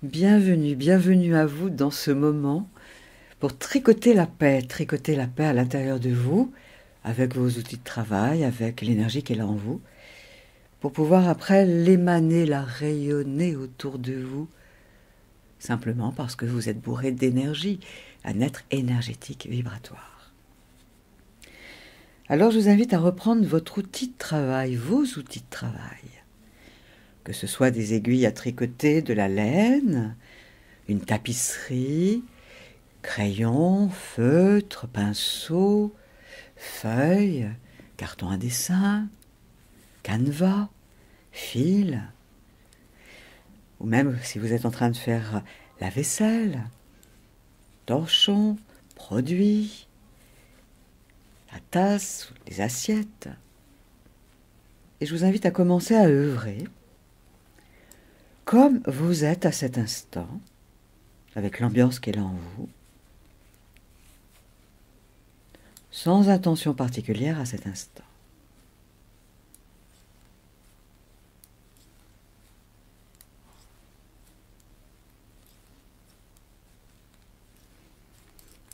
Bienvenue, bienvenue à vous dans ce moment pour tricoter la paix à l'intérieur de vous, avec vos outils de travail, avec l'énergie qui est là en vous, pour pouvoir après l'émaner, la rayonner autour de vous, simplement parce que vous êtes bourré d'énergie, un être énergétique vibratoire. Alors je vous invite à reprendre votre outil de travail, vos outils de travail, que ce soit des aiguilles à tricoter, de la laine, une tapisserie, crayon, feutre, pinceau, feuille, carton à dessin, canevas, fil, ou même si vous êtes en train de faire la vaisselle, torchon, produit, la tasse, les assiettes. Et je vous invite à commencer à œuvrer comme vous êtes à cet instant, avec l'ambiance qui est là en vous, sans intention particulière à cet instant.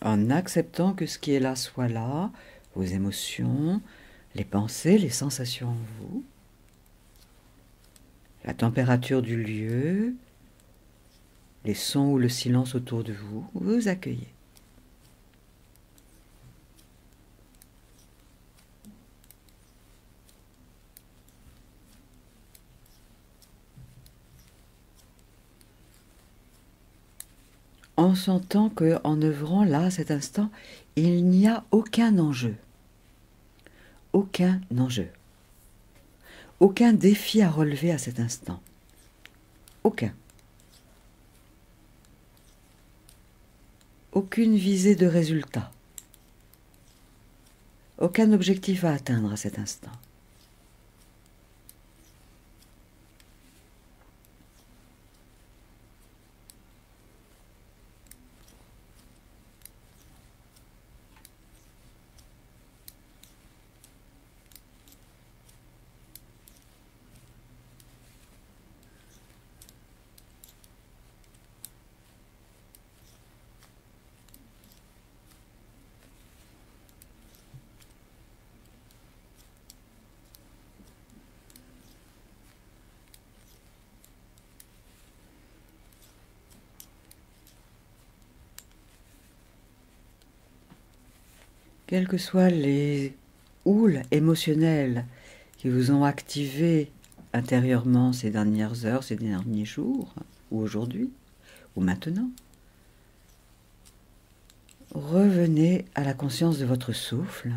En acceptant que ce qui est là soit là, vos émotions, les pensées, les sensations en vous, la température du lieu, les sons ou le silence autour de vous, vous accueillez. En sentant que, en œuvrant là, à cet instant, il n'y a aucun enjeu. Aucun enjeu. Aucun défi à relever à cet instant. Aucun. Aucune visée de résultat. Aucun objectif à atteindre à cet instant. Quelles que soient les houles émotionnelles qui vous ont activé intérieurement ces dernières heures, ces derniers jours, ou aujourd'hui, ou maintenant, revenez à la conscience de votre souffle,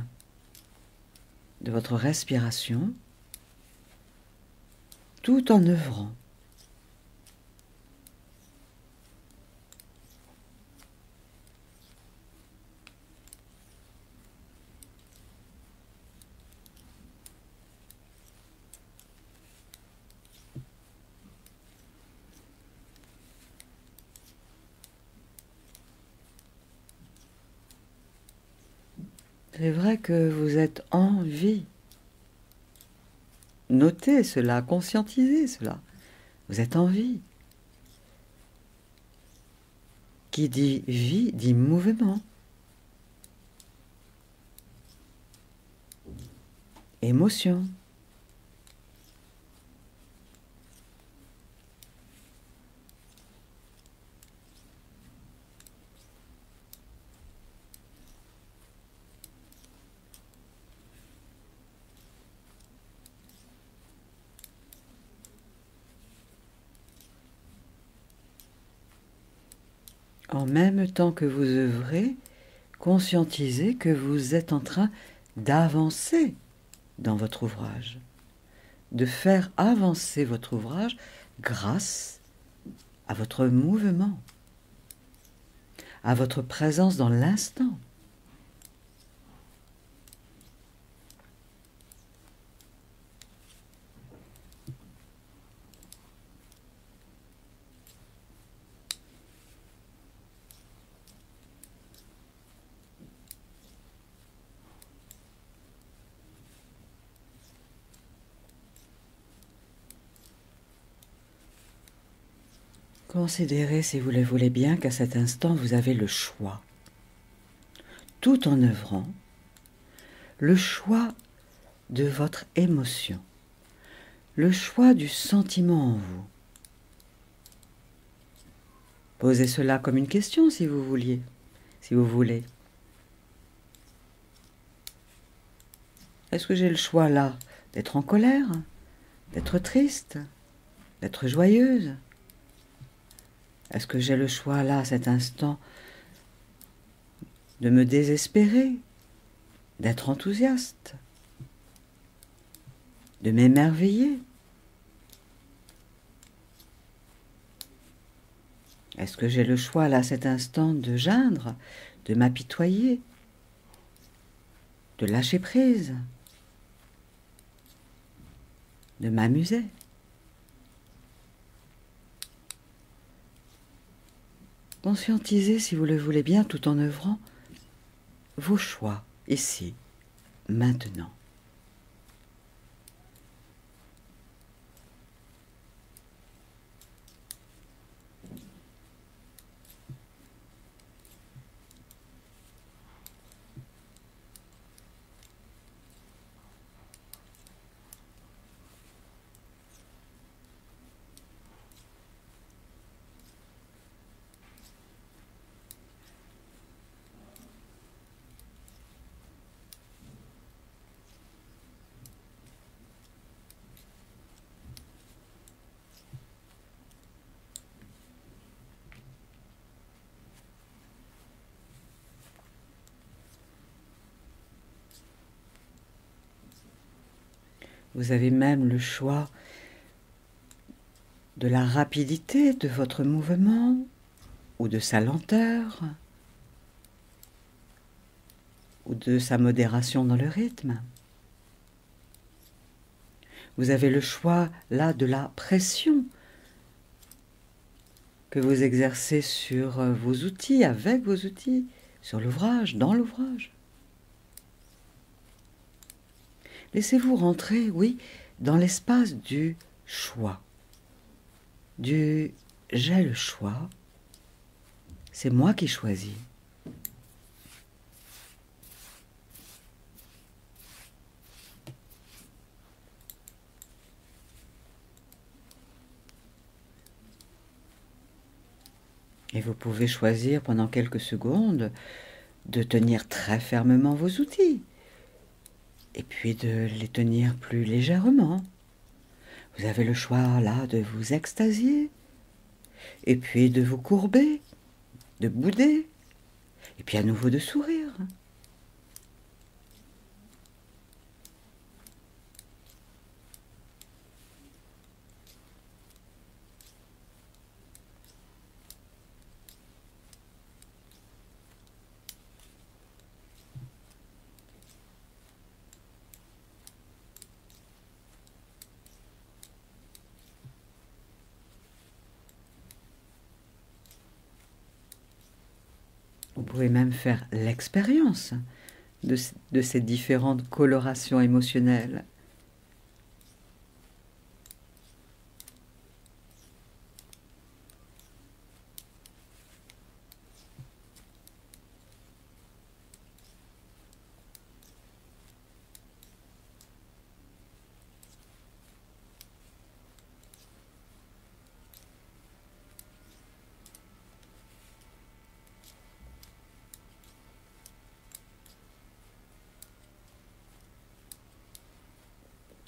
de votre respiration, tout en œuvrant. C'est vrai que vous êtes en vie. Notez cela, conscientisez cela. Vous êtes en vie. Qui dit vie dit mouvement, émotion. En même temps que vous œuvrez, conscientisez que vous êtes en train d'avancer dans votre ouvrage, de faire avancer votre ouvrage grâce à votre mouvement, à votre présence dans l'instant. Considérez, si vous le voulez bien, qu'à cet instant, vous avez le choix, tout en œuvrant, le choix de votre émotion, le choix du sentiment en vous. Posez cela comme une question si vous vouliez, si vous voulez. Est-ce que j'ai le choix là d'être en colère, d'être triste, d'être joyeuse? Est-ce que j'ai le choix là, à cet instant, de me désespérer, d'être enthousiaste, de m'émerveiller? Est-ce que j'ai le choix là, à cet instant, de geindre, de m'apitoyer, de lâcher prise, de m'amuser? Conscientisez, si vous le voulez bien, tout en œuvrant, vos choix, ici, maintenant. Vous avez même le choix de la rapidité de votre mouvement ou de sa lenteur ou de sa modération dans le rythme. Vous avez le choix là de la pression que vous exercez sur vos outils, avec vos outils, sur l'ouvrage, dans l'ouvrage. Laissez-vous rentrer, oui, dans l'espace du choix, du « j'ai le choix », c'est moi qui choisis. Et vous pouvez choisir pendant quelques secondes de tenir très fermement vos outils, et puis de les tenir plus légèrement. Vous avez le choix là de vous extasier, et puis de vous courber, de bouder, et puis à nouveau de sourire. Vous pouvez même faire l'expérience de ces différentes colorations émotionnelles.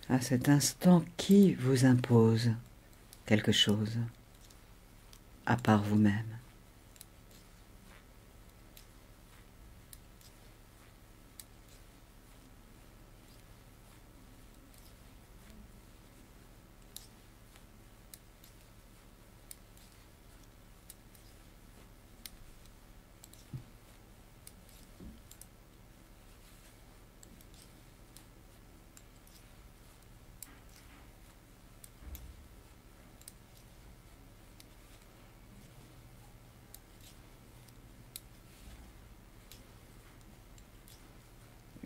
À cet instant, qui vous impose quelque chose, à part vous-même?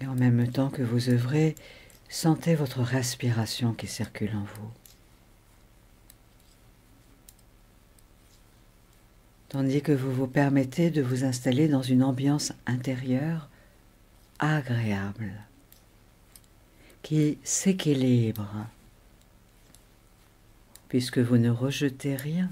Et en même temps que vous œuvrez, sentez votre respiration qui circule en vous. tandis que vous vous permettez de vous installer dans une ambiance intérieure agréable, qui s'équilibre, puisque vous ne rejetez rien.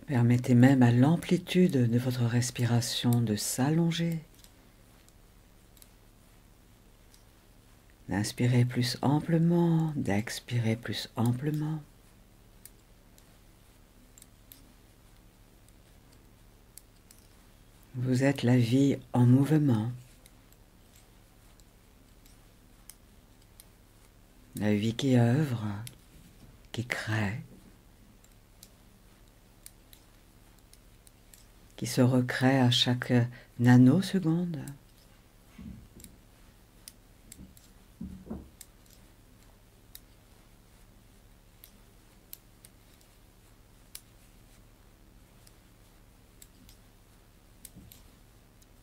Permettez même à l'amplitude de votre respiration de s'allonger, d'inspirer plus amplement, d'expirer plus amplement. Vous êtes la vie en mouvement, la vie qui œuvre, qui crée, qui se recrée à chaque nanoseconde.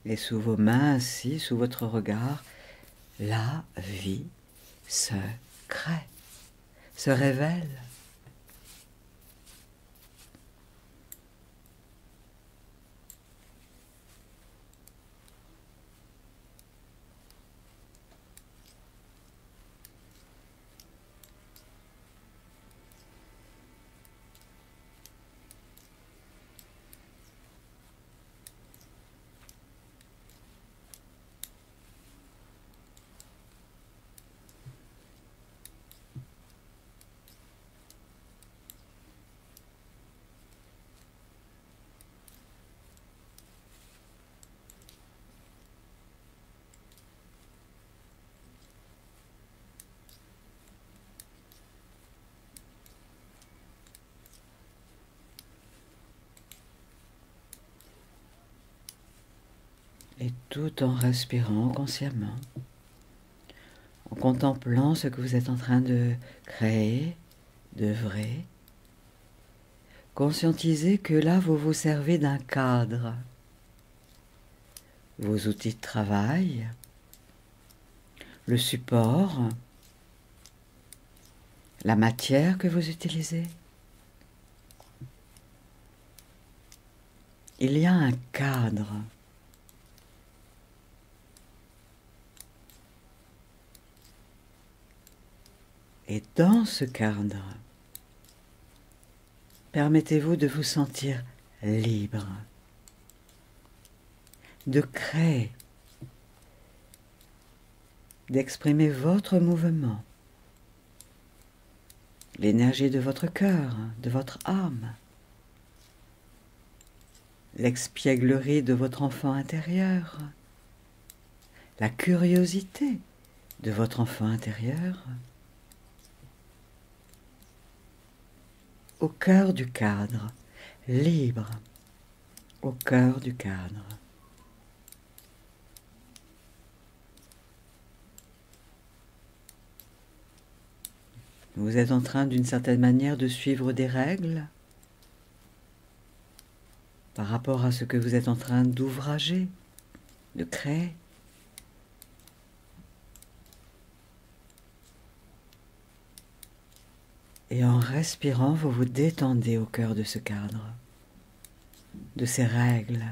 Et sous vos mains, ainsi, sous votre regard, la vie se crée, se révèle. Et tout en respirant consciemment, en contemplant ce que vous êtes en train de créer, d'œuvrer, conscientisez que là vous vous servez d'un cadre. Vos outils de travail, le support, la matière que vous utilisez. Il y a un cadre. Et dans ce cadre, permettez-vous de vous sentir libre, de créer, d'exprimer votre mouvement, l'énergie de votre cœur, de votre âme, l'expièglerie de votre enfant intérieur, la curiosité de votre enfant intérieur, au cœur du cadre, libre, au cœur du cadre. Vous êtes en train, d'une certaine manière, de suivre des règles par rapport à ce que vous êtes en train d'ouvrager, de créer. Et en respirant, vous vous détendez au cœur de ce cadre, de ces règles.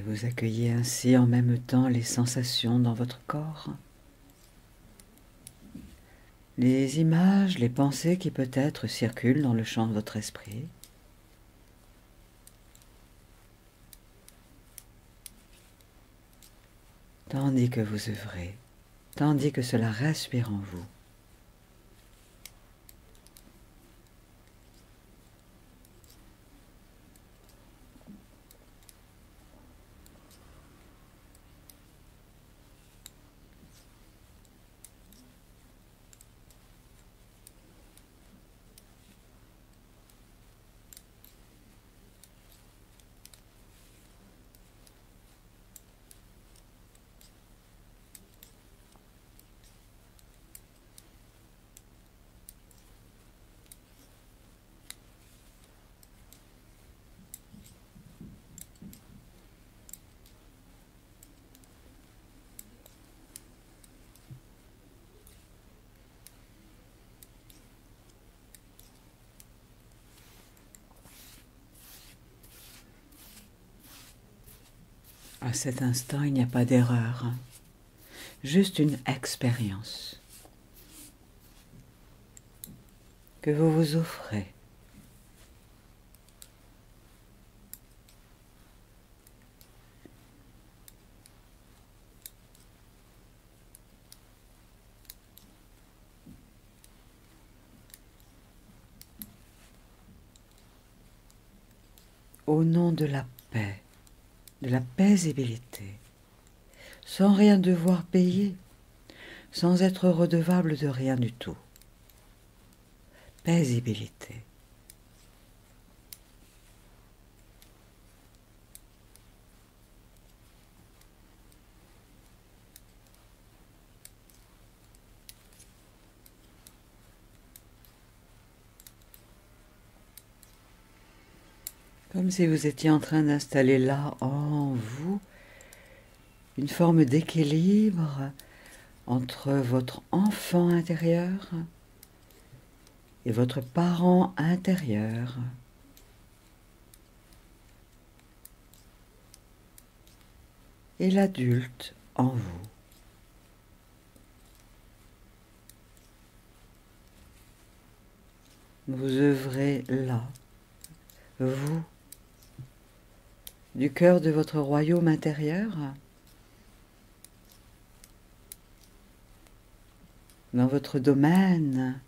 Et vous accueillez ainsi en même temps les sensations dans votre corps, les images, les pensées qui peut-être circulent dans le champ de votre esprit. Tandis que vous œuvrez, tandis que cela respire en vous. À cet instant, il n'y a pas d'erreur, juste une expérience que vous vous offrez. Au nom de la paix, de la paisibilité, sans rien devoir payer, sans être redevable de rien du tout. Paisibilité. Comme si vous étiez en train d'installer là en vous une forme d'équilibre entre votre enfant intérieur et votre parent intérieur. Et l'adulte en vous. Vous œuvrez là, vous, du cœur de votre royaume intérieur, dans votre domaine,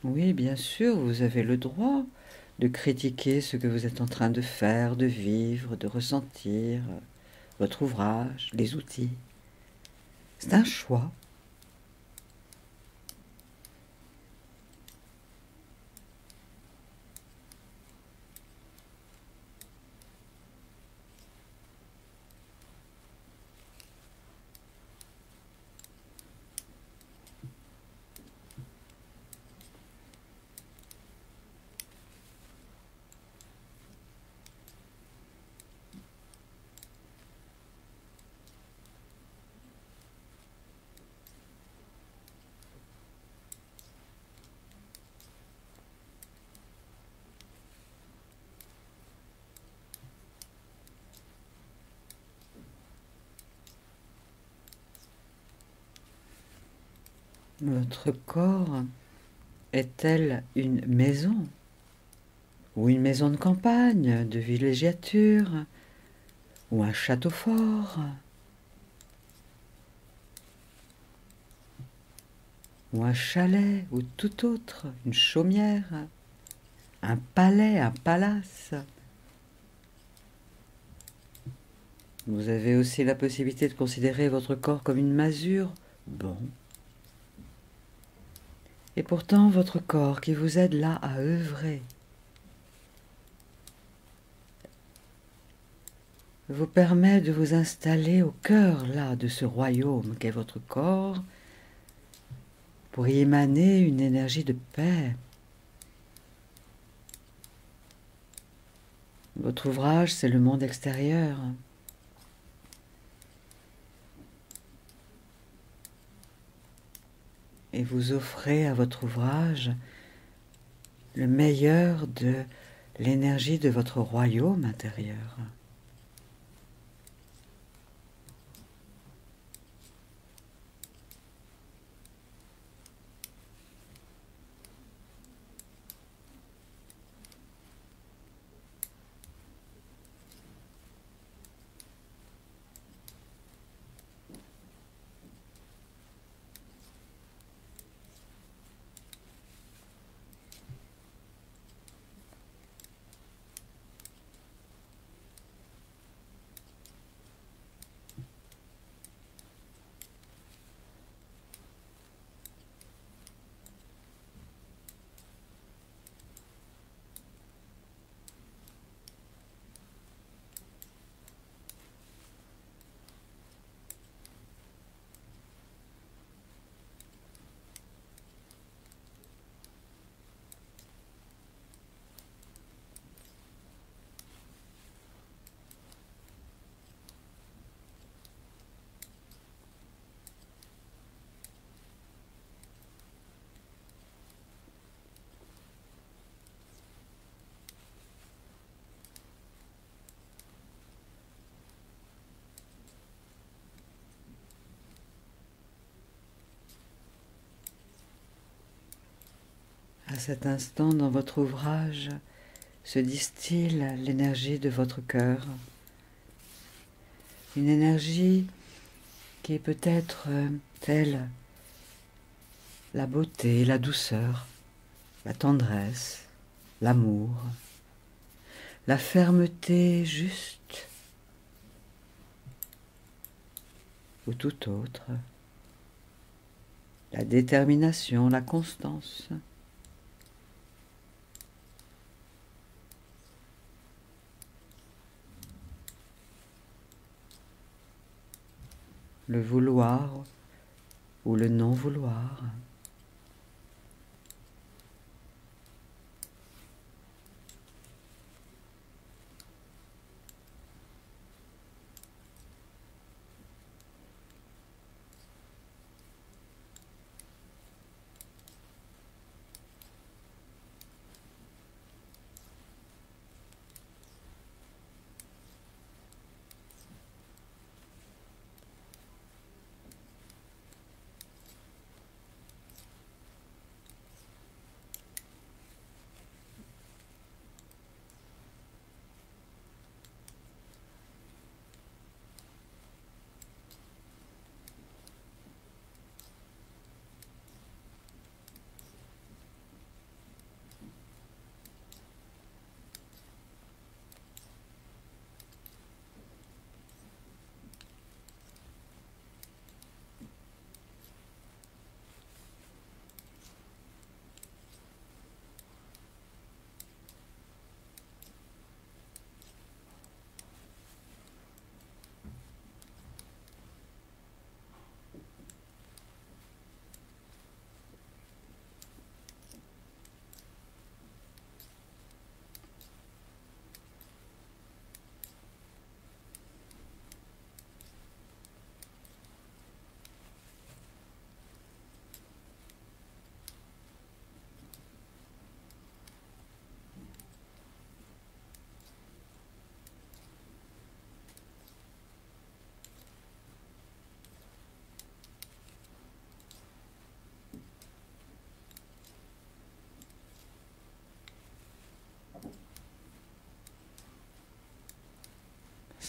oui, bien sûr, vous avez le droit de critiquer ce que vous êtes en train de faire, de vivre, de ressentir, votre ouvrage, les outils. C'est un choix. Votre corps est-elle une maison ou une maison de campagne, de villégiature, ou un château fort, ou un chalet, ou tout autre, une chaumière, un palais, un palace. Vous avez aussi la possibilité de considérer votre corps comme une masure. Bon. Et pourtant, votre corps qui vous aide là à œuvrer vous permet de vous installer au cœur là de ce royaume qu'est votre corps pour y émaner une énergie de paix. Votre ouvrage, c'est le monde extérieur. Et vous offrez à votre ouvrage le meilleur de l'énergie de votre royaume intérieur. À cet instant, dans votre ouvrage, se distille l'énergie de votre cœur. Une énergie qui est peut-être telle la beauté, la douceur, la tendresse, l'amour, la fermeté juste ou tout autre, la détermination, la constance. Le vouloir ou le non-vouloir.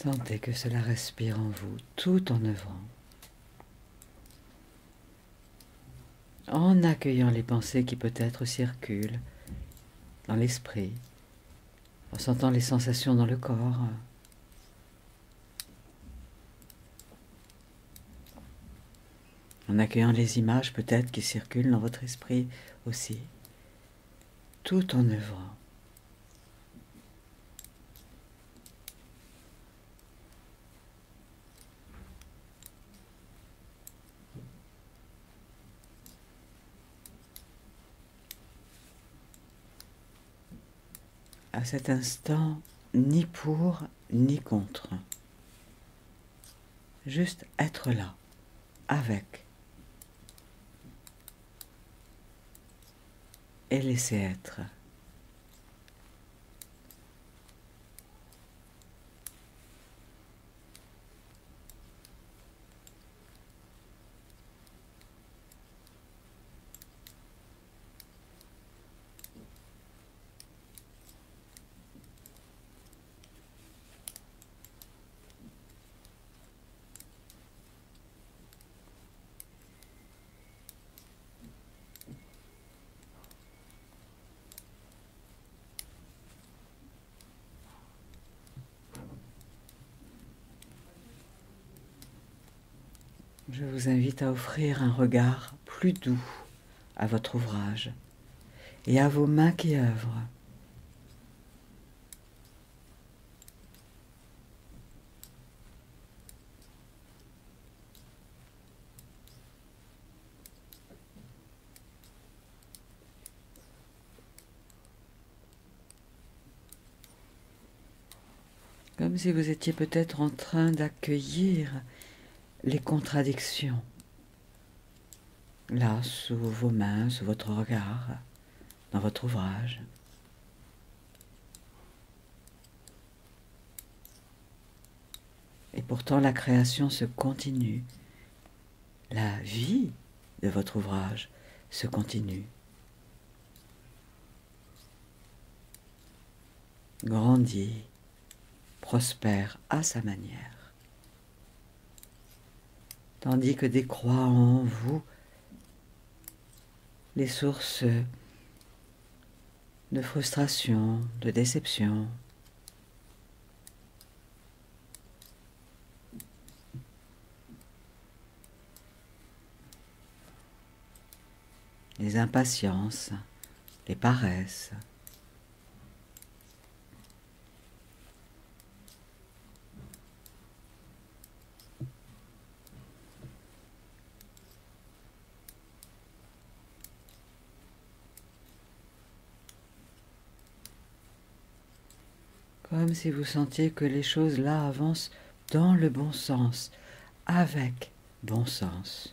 Sentez que cela respire en vous tout en œuvrant, en accueillant les pensées qui peut-être circulent dans l'esprit, en sentant les sensations dans le corps. en accueillant les images peut-être qui circulent dans votre esprit aussi, tout en œuvrant. À cet instant, ni pour ni contre. Juste être là, avec, et laisser être. Je vous invite à offrir un regard plus doux à votre ouvrage et à vos mains qui œuvrent. Comme si vous étiez peut-être en train d'accueillir les contradictions, là, sous vos mains, sous votre regard, dans votre ouvrage. Et pourtant, la création se continue. La vie de votre ouvrage se continue. Grandit, prospère à sa manière. Tandis que décroît en vous les sources de frustration, de déception, les impatiences, les paresses. Comme si vous sentiez que les choses là avancent dans le bon sens, avec bon sens.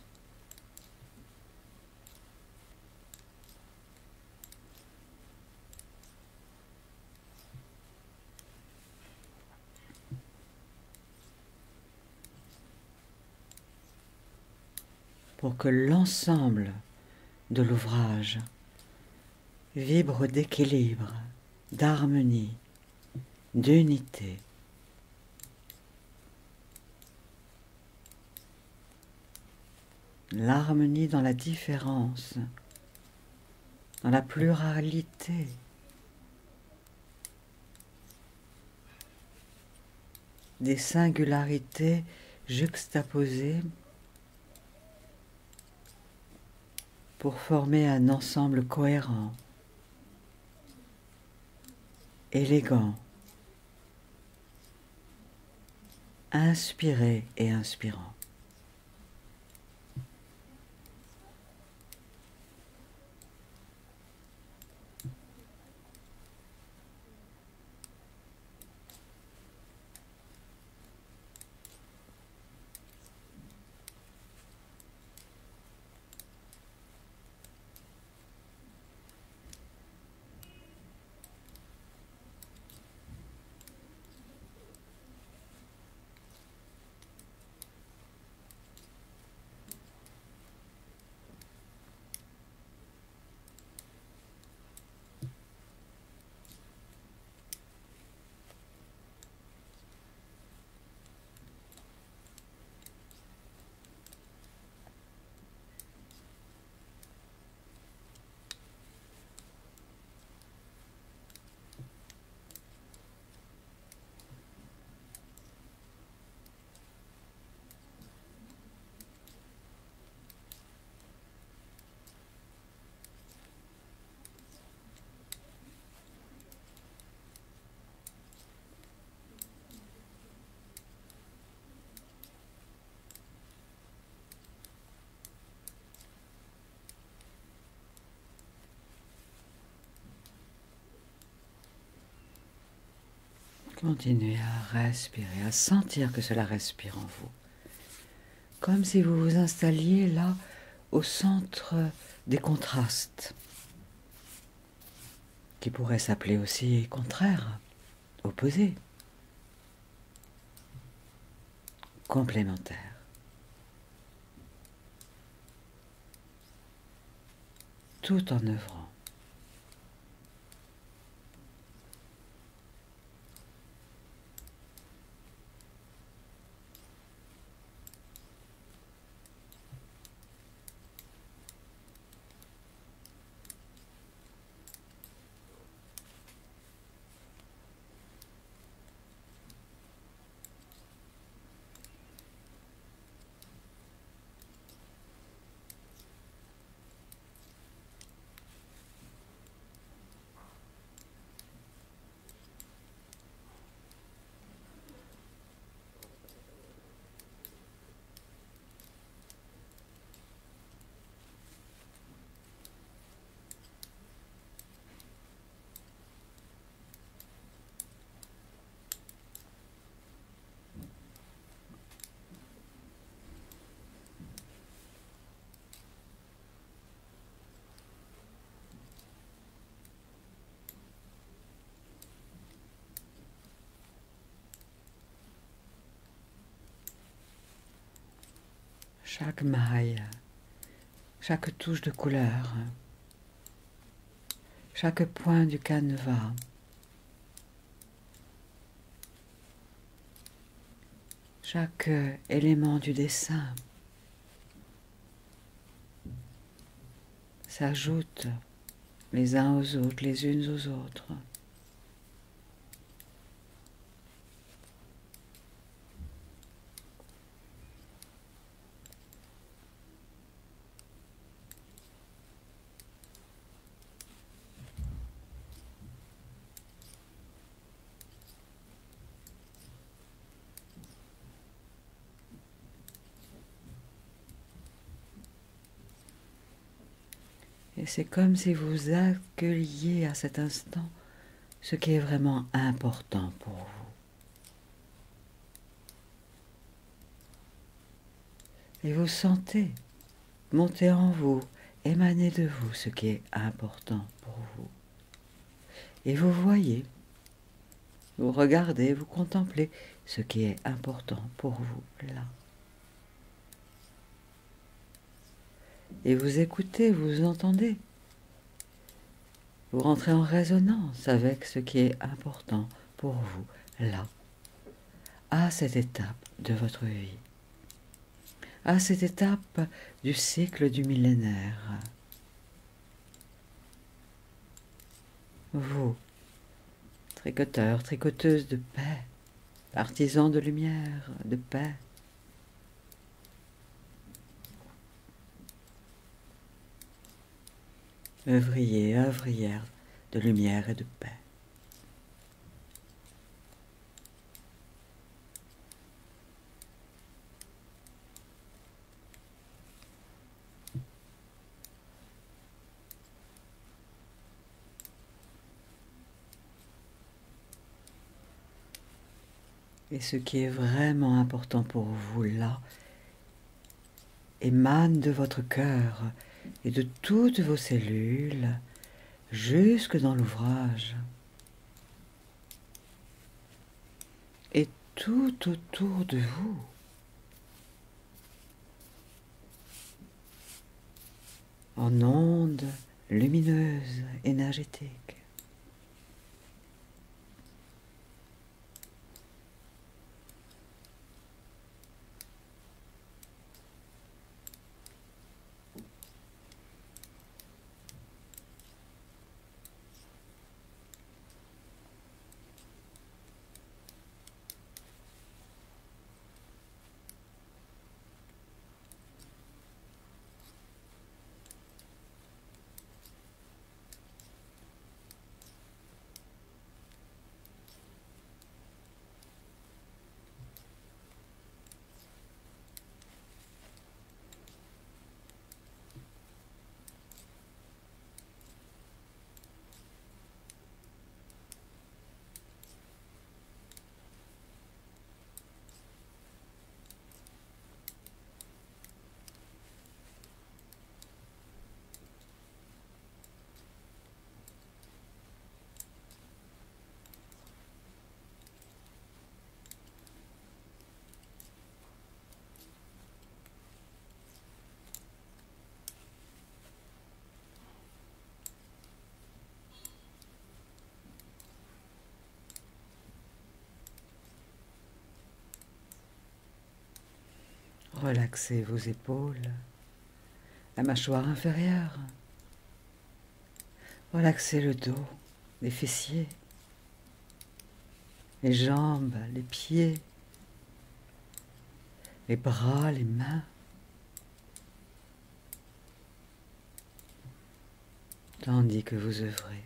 Pour que l'ensemble de l'ouvrage vibre d'équilibre, d'harmonie, d'unité. L'harmonie dans la différence, dans la pluralité. Des singularités juxtaposées pour former un ensemble cohérent, élégant, inspiré et inspirant. Continuez à respirer, à sentir que cela respire en vous. Comme si vous vous installiez là, au centre des contrastes, qui pourraient s'appeler aussi contraires, opposés, complémentaires. Tout en œuvrant. Chaque maille, chaque touche de couleur, chaque point du canevas, chaque élément du dessin s'ajoutent les uns aux autres, les unes aux autres. Et c'est comme si vous accueilliez à cet instant ce qui est vraiment important pour vous. Et vous sentez monter en vous, émaner de vous ce qui est important pour vous. Et vous voyez, vous regardez, vous contemplez ce qui est important pour vous là. Et vous écoutez, vous entendez. Vous rentrez en résonance avec ce qui est important pour vous là, à cette étape de votre vie, à cette étape du cycle du millénaire. Vous, tricoteurs, tricoteuses de paix, artisans de lumière, de paix, œuvriers, œuvrières de lumière et de paix. Et ce qui est vraiment important pour vous là émane de votre cœur et de toutes vos cellules jusque dans l'ouvrage. Et tout autour de vous. En ondes lumineuses, énergétiques. Relaxez vos épaules, la mâchoire inférieure. Relaxez le dos, les fessiers, les jambes, les pieds, les bras, les mains. Tandis que vous œuvrez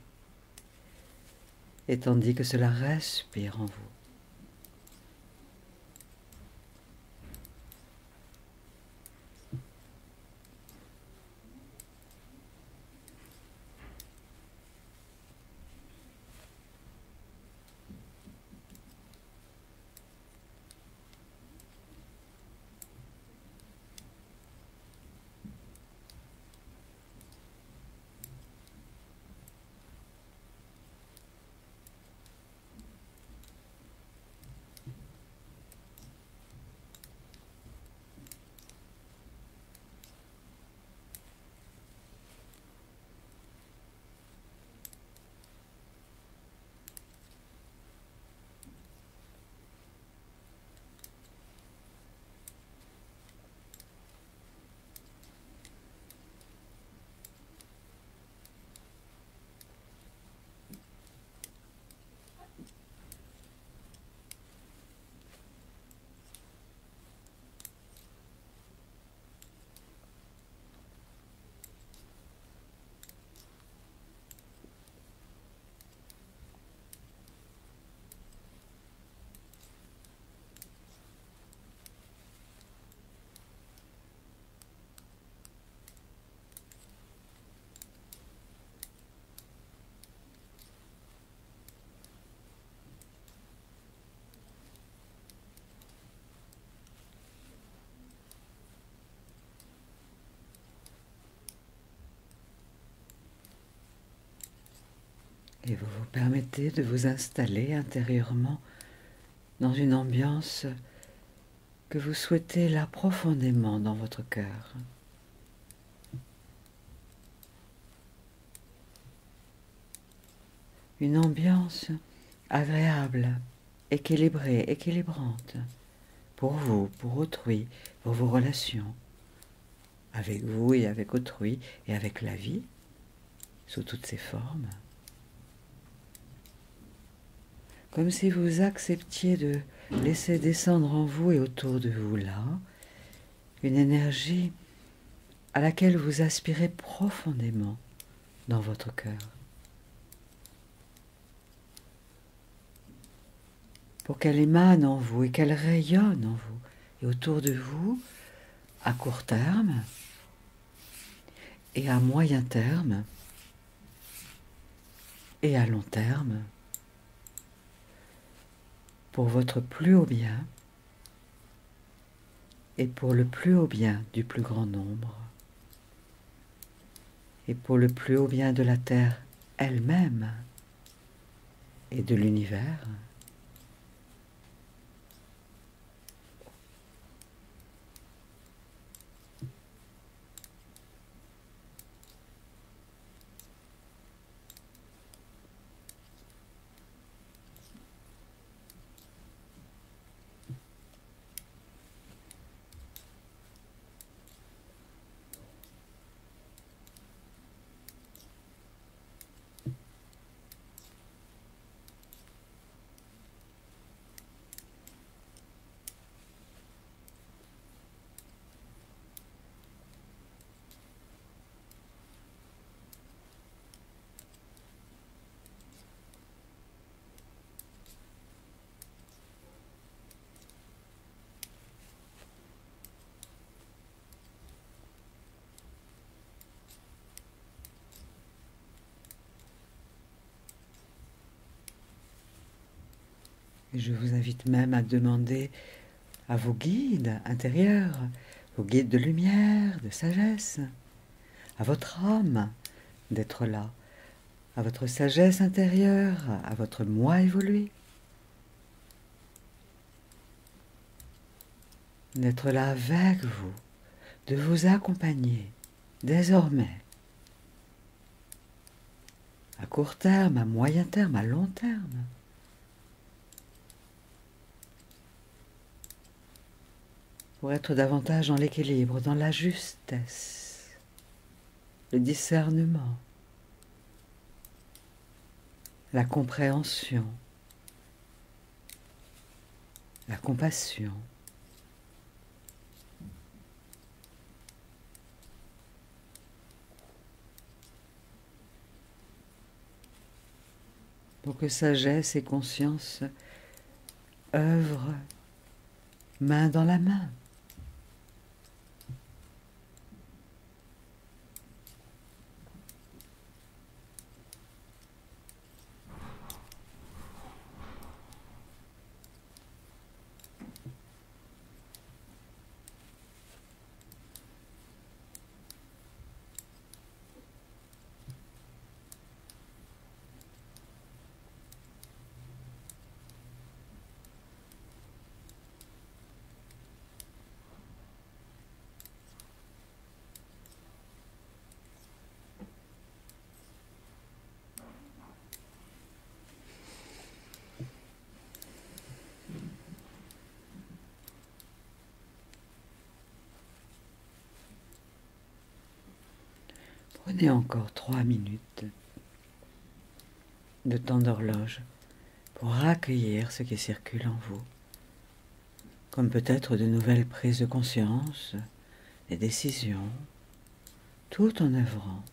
et tandis que cela respire en vous. Et vous vous permettez de vous installer intérieurement dans une ambiance que vous souhaitez là profondément dans votre cœur. Une ambiance agréable, équilibrée, équilibrante, pour vous, pour autrui, pour vos relations, avec vous et avec autrui, et avec la vie, sous toutes ses formes. Comme si vous acceptiez de laisser descendre en vous et autour de vous là, une énergie à laquelle vous aspirez profondément dans votre cœur. Pour qu'elle émane en vous et qu'elle rayonne en vous et autour de vous, à court terme et à moyen terme et à long terme, pour votre plus haut bien et pour le plus haut bien du plus grand nombre et pour le plus haut bien de la terre elle-même et de l'univers. Et je vous invite même à demander à vos guides intérieurs, vos guides de lumière, de sagesse, à votre âme d'être là, à votre sagesse intérieure, à votre moi évolué, d'être là avec vous, de vous accompagner désormais, à court terme, à moyen terme, à long terme. pour être davantage dans l'équilibre, dans la justesse, le discernement, la compréhension, la compassion. Pour que sagesse et conscience œuvrent main dans la main. Prenez encore 3 minutes de temps d'horloge pour accueillir ce qui circule en vous, comme peut-être de nouvelles prises de conscience, des décisions, tout en œuvrant.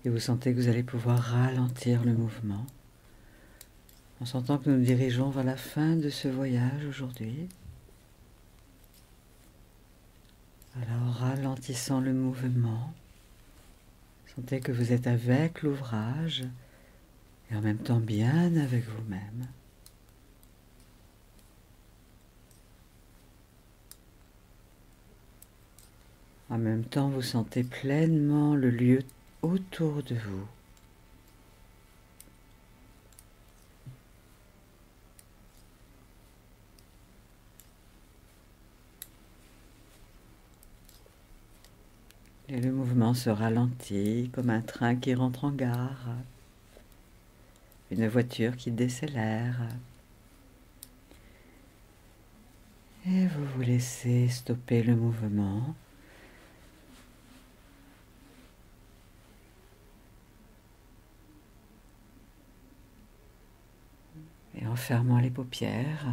Et vous sentez que vous allez pouvoir ralentir le mouvement en sentant que nous nous dirigeons vers la fin de ce voyage aujourd'hui. Alors ralentissant le mouvement, sentez que vous êtes avec l'ouvrage et en même temps bien avec vous-même. En même temps, vous sentez pleinement le lieu autour de vous. Et le mouvement se ralentit comme un train qui rentre en gare, une voiture qui décélère. Et vous vous laissez stopper le mouvement. Et en fermant les paupières,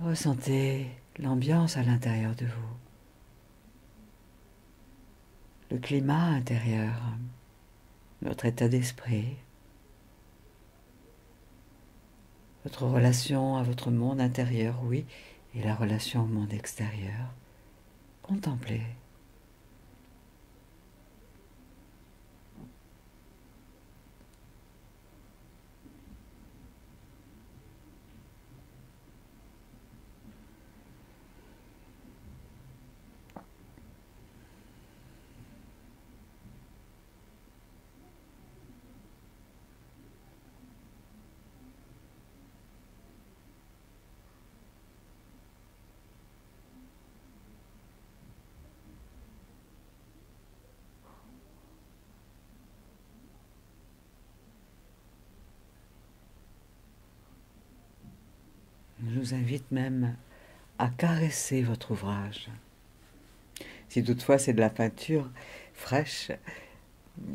ressentez l'ambiance à l'intérieur de vous, le climat intérieur, votre état d'esprit, votre relation à votre monde intérieur, oui, et la relation au monde extérieur. Contemplez. Je vous invite même à caresser votre ouvrage. Si toutefois c'est de la peinture fraîche,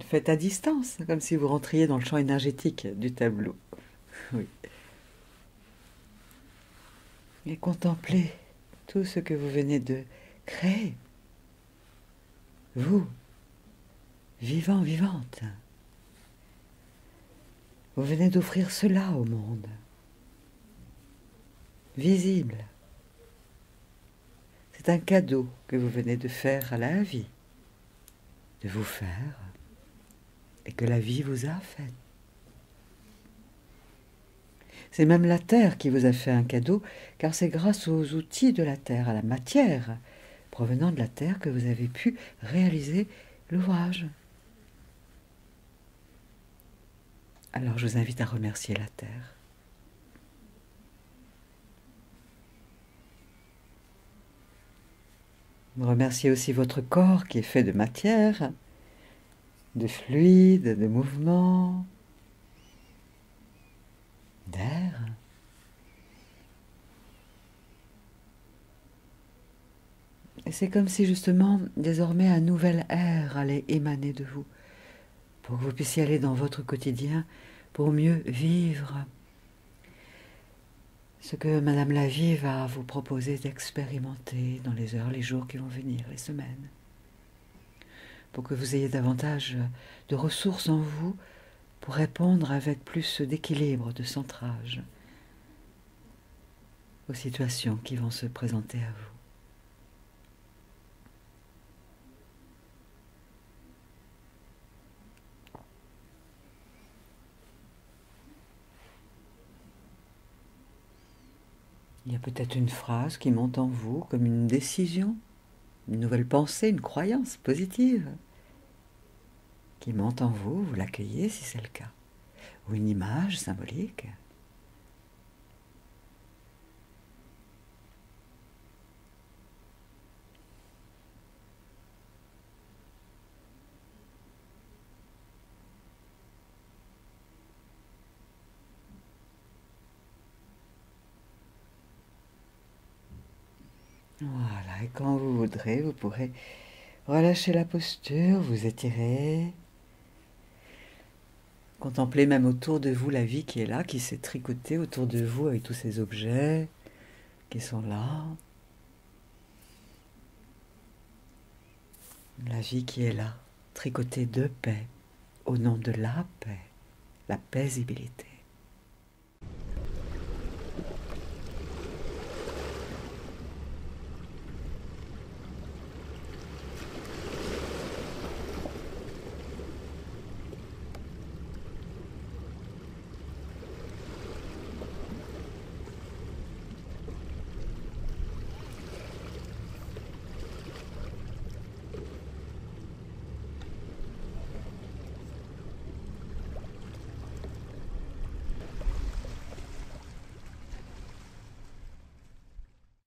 faites à distance, comme si vous rentriez dans le champ énergétique du tableau. Oui. Et contemplez tout ce que vous venez de créer. Vous, vivant, vivante. Vous venez d'offrir cela au monde. Visible. C'est un cadeau que vous venez de faire à la vie, de vous faire, et que la vie vous a fait. C'est même la terre qui vous a fait un cadeau, car c'est grâce aux outils de la terre, à la matière provenant de la terre, que vous avez pu réaliser l'ouvrage. Alors je vous invite à remercier la terre. Remerciez aussi votre corps qui est fait de matière, de fluide, de mouvement, d'air. Et c'est comme si justement, désormais, un nouvel air allait émaner de vous, pour que vous puissiez aller dans votre quotidien, pour mieux vivre ce que Madame la Vie va vous proposer d'expérimenter dans les heures, les jours qui vont venir, les semaines, pour que vous ayez davantage de ressources en vous pour répondre avec plus d'équilibre, de centrage aux situations qui vont se présenter à vous. Il y a peut-être une phrase qui monte en vous comme une décision, une nouvelle pensée, une croyance positive qui monte en vous, vous l'accueillez si c'est le cas, ou une image symbolique. Voilà, et quand vous voudrez, vous pourrez relâcher la posture, vous étirer, contempler même autour de vous la vie qui est là, qui s'est tricotée autour de vous avec tous ces objets qui sont là. La vie qui est là, tricotée de paix, au nom de la paix, la paisibilité.